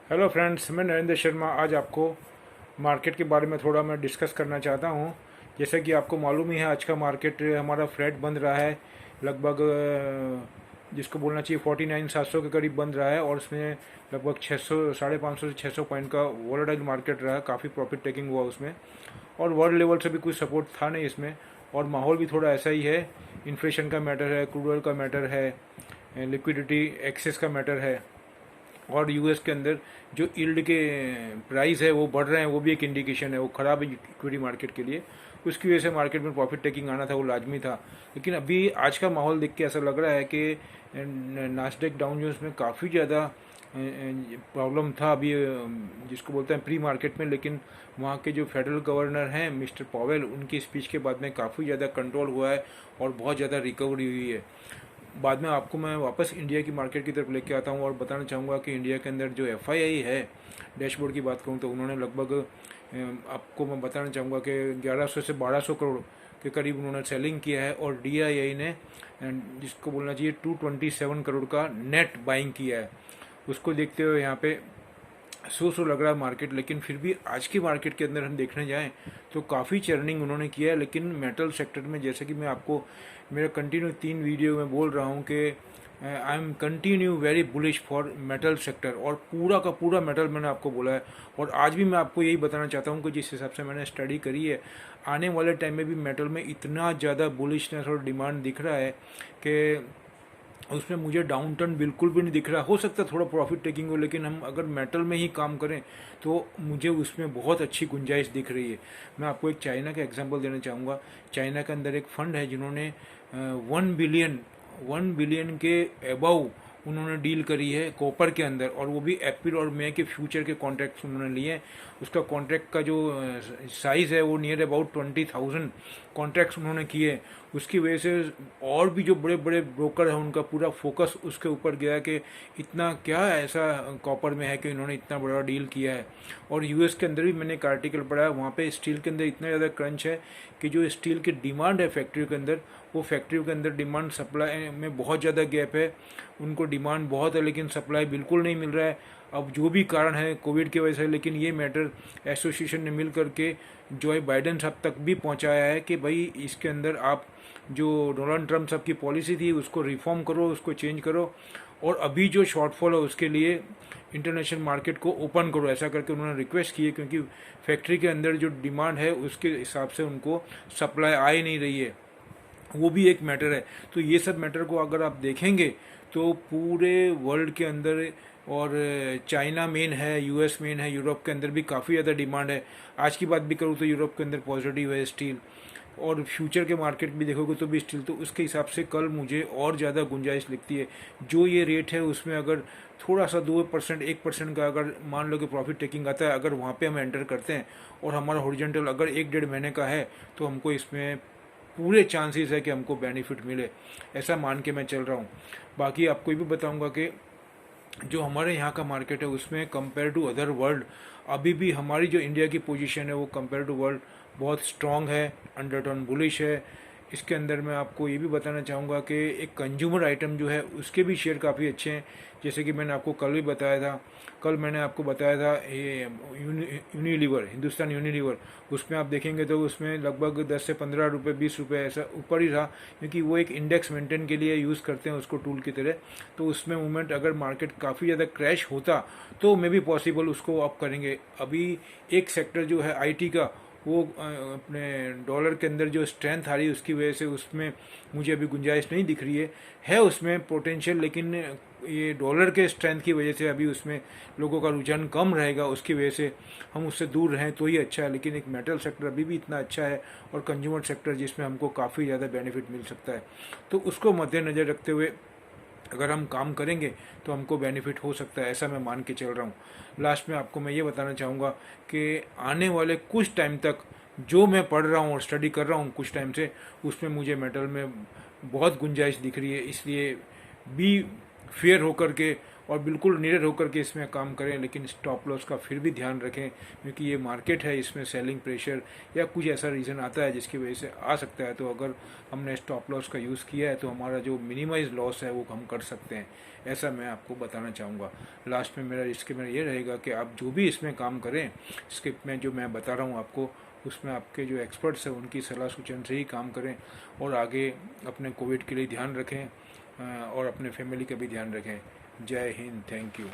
Hello friends, मैं नरेंद्र शर्मा आज आपको मार्केट के बारे में थोड़ा मैं डिस्कस करना चाहता हूँ। जैसे कि आपको मालूम ही है, आज का मार्केट हमारा फ्लैट बंद रहा है। लगभग जिसको बोलना चाहिए 49,700 के करीब बंद रहा है और इसमें लगभग 600 550 से 600 पॉइंट का वॉलेटाइल मार्केट रहा, काफ़ी प्रॉफिट टेकिंग हुआ उसमें। और वर्ल्ड लेवल से भी कोई सपोर्ट था नहीं इसमें। और माहौल भी थोड़ा ऐसा ही है, इन्फ्लेशन का मैटर है, क्रूड ऑयल का मैटर है, लिक्विडिटी एक्सेस का मैटर है। और यूएस के अंदर जो यील्ड के प्राइस है वो बढ़ रहे हैं, वो भी एक इंडिकेशन है, वो ख़राब है इक्विटी मार्केट के लिए। उसकी वजह से मार्केट में प्रॉफिट टेकिंग आना था, वो लाजमी था। लेकिन अभी आज का माहौल देख के ऐसा लग रहा है कि नास्डेक डाउन जोन्स में काफ़ी ज़्यादा प्रॉब्लम था अभी, जिसको बोलते हैं प्री मार्केट में। लेकिन वहाँ के जो फेडरल गवर्नर हैं मिस्टर पॉवेल, उनकी स्पीच के बाद में काफ़ी ज़्यादा कंट्रोल हुआ है और बहुत ज़्यादा रिकवरी हुई है। बाद में आपको मैं वापस इंडिया की मार्केट की तरफ लेके आता हूँ और बताना चाहूँगा कि इंडिया के अंदर जो एफआईआई है, डैशबोर्ड की बात करूँ तो उन्होंने लगभग आपको मैं बताना चाहूँगा कि 1100 से 1200 करोड़ के करीब उन्होंने सेलिंग किया है। और डीआईआई ने जिसको बोलना चाहिए 227 करोड़ का नेट बाइंग किया है। उसको देखते हुए यहाँ पे सो लग रहा है मार्केट। लेकिन फिर भी आज की मार्केट के अंदर हम देखने जाएं तो काफ़ी चर्निंग उन्होंने किया है। लेकिन मेटल सेक्टर में, जैसे कि मैं आपको मेरा कंटिन्यू 3 वीडियो में बोल रहा हूँ कि I am continue very bullish for metal sector, और पूरा का पूरा मेटल मैंने आपको बोला है। और आज भी मैं आपको यही बताना चाहता हूँ कि जिस हिसाब से मैंने स्टडी करी है, आने वाले टाइम में भी मेटल में इतना ज़्यादा बुलिशनेस और डिमांड दिख रहा है कि उसमें मुझे डाउन टर्न बिल्कुल भी नहीं दिख रहा। हो सकता है थोड़ा प्रॉफिट टेकिंग हो, लेकिन हम अगर मेटल में ही काम करें तो मुझे उसमें बहुत अच्छी गुंजाइश दिख रही है। मैं आपको एक चाइना का एग्जांपल देना चाहूँगा। चाइना के अंदर एक फंड है जिन्होंने 1 बिलियन के अबव उन्होंने डील करी है कॉपर के अंदर, और वो भी अप्रैल और मई के फ्यूचर के कॉन्ट्रैक्ट्स उन्होंने लिए हैं। उसका कॉन्ट्रैक्ट का जो साइज़ है वो नियर अबाउट 20,000 कॉन्ट्रैक्ट्स उन्होंने किए। उसकी वजह से और भी जो बड़े बड़े ब्रोकर हैं उनका पूरा फोकस उसके ऊपर गया कि इतना क्या ऐसा कॉपर में है कि इन्होंने इतना बड़ा डील किया है। और यूएस के अंदर भी मैंने एक आर्टिकल पढ़ा है, वहाँ पे स्टील के अंदर इतना ज़्यादा क्रंच है कि जो स्टील की डिमांड है फैक्ट्री के अंदर, वो फैक्ट्री के अंदर डिमांड सप्लाई में बहुत ज़्यादा गैप है। उनको डिमांड बहुत है लेकिन सप्लाई बिल्कुल नहीं मिल रहा है। अब जो भी कारण है कोविड की वजह से, लेकिन ये मैटर एसोसिएशन ने मिल करके जो बाइडेन साहब तक भी पहुंचाया है कि भाई इसके अंदर आप जो डोनाल्ड ट्रम्प साहब की पॉलिसी थी उसको रिफॉर्म करो, उसको चेंज करो, और अभी जो शॉर्टफॉल है उसके लिए इंटरनेशनल मार्केट को ओपन करो, ऐसा करके उन्होंने रिक्वेस्ट की है। क्योंकि फैक्ट्री के अंदर जो डिमांड है उसके हिसाब से उनको सप्लाई आ ही नहीं रही है, वो भी एक मैटर है। तो ये सब मैटर को अगर आप देखेंगे तो पूरे वर्ल्ड के अंदर, और चाइना मेन है, यूएस मेन है, यूरोप के अंदर भी काफ़ी ज़्यादा डिमांड है। आज की बात भी करूँ तो यूरोप के अंदर पॉजिटिव है स्टील, और फ्यूचर के मार्केट भी देखोगे तो भी स्टील। तो उसके हिसाब से कल मुझे और ज़्यादा गुंजाइश लिखती है। जो ये रेट है उसमें अगर थोड़ा सा 2% 1% का अगर मान लो कि प्रॉफिट टेकिंग आता है, अगर वहाँ पे हम एंटर करते हैं और हमारा हॉरिजॉन्टल अगर 1 डेढ़ महीने का है, तो हमको इसमें पूरे चांसेस है कि हमको बेनिफिट मिले, ऐसा मान के मैं चल रहा हूँ। बाकी आपको ये भी बताऊँगा कि जो हमारे यहाँ का मार्केट है उसमें कंपेयर टू अदर वर्ल्ड, अभी भी हमारी जो इंडिया की पोजीशन है वो कंपेयर टू वर्ल्ड बहुत स्ट्रांग है, अंडरटर्न बुलिश है। इसके अंदर मैं आपको ये भी बताना चाहूँगा कि एक कंज्यूमर आइटम जो है उसके भी शेयर काफ़ी अच्छे हैं। जैसे कि मैंने आपको कल भी बताया था, कल मैंने आपको बताया था ये यूनिलीवर, हिंदुस्तान यूनिलीवर, उसमें आप देखेंगे तो उसमें लगभग 10 से 15 रुपये 20 रुपये ऐसा ऊपर ही रहा, क्योंकि वो एक इंडेक्स मेंटेन के लिए यूज़ करते हैं उसको टूल की तरह। तो उसमें मूवमेंट अगर मार्केट काफ़ी ज़्यादा क्रैश होता तो मे भी पॉसिबल उसको अप करेंगे। अभी एक सेक्टर जो है आईटी का, वो अपने डॉलर के अंदर जो स्ट्रेंथ आ रही है उसकी वजह से उसमें मुझे अभी गुंजाइश नहीं दिख रही है उसमें पोटेंशियल। लेकिन ये डॉलर के स्ट्रेंथ की वजह से अभी उसमें लोगों का रुझान कम रहेगा, उसकी वजह से हम उससे दूर रहें तो ही अच्छा है। लेकिन एक मेटल सेक्टर अभी भी इतना अच्छा है, और कंज्यूमर सेक्टर जिसमें हमको काफ़ी ज़्यादा बेनिफिट मिल सकता है। तो उसको मद्देनज़र रखते हुए अगर हम काम करेंगे तो हमको बेनिफिट हो सकता है, ऐसा मैं मान के चल रहा हूँ। लास्ट में आपको मैं ये बताना चाहूँगा कि आने वाले कुछ टाइम तक जो मैं पढ़ रहा हूँ और स्टडी कर रहा हूँ कुछ टाइम से, उसमें मुझे मेटल में बहुत गुंजाइश दिख रही है। इसलिए बी फेयर होकर के और बिल्कुल निडर होकर के इसमें काम करें, लेकिन स्टॉप लॉस का फिर भी ध्यान रखें, क्योंकि ये मार्केट है, इसमें सेलिंग प्रेशर या कुछ ऐसा रीज़न आता है जिसकी वजह से आ सकता है। तो अगर हमने स्टॉप लॉस का यूज़ किया है तो हमारा जो मिनिमाइज लॉस है वो हम कर सकते हैं, ऐसा मैं आपको बताना चाहूँगा। लास्ट में मेरा इसके में ये रहेगा कि आप जो भी इसमें काम करें, इसके में जो मैं बता रहा हूँ आपको, उसमें आपके जो एक्सपर्ट्स हैं उनकी सलाह सूचन से ही काम करें, और आगे अपने कोविड के लिए ध्यान रखें और अपने फैमिली का भी ध्यान रखें। जय हिंद, थैंक यू।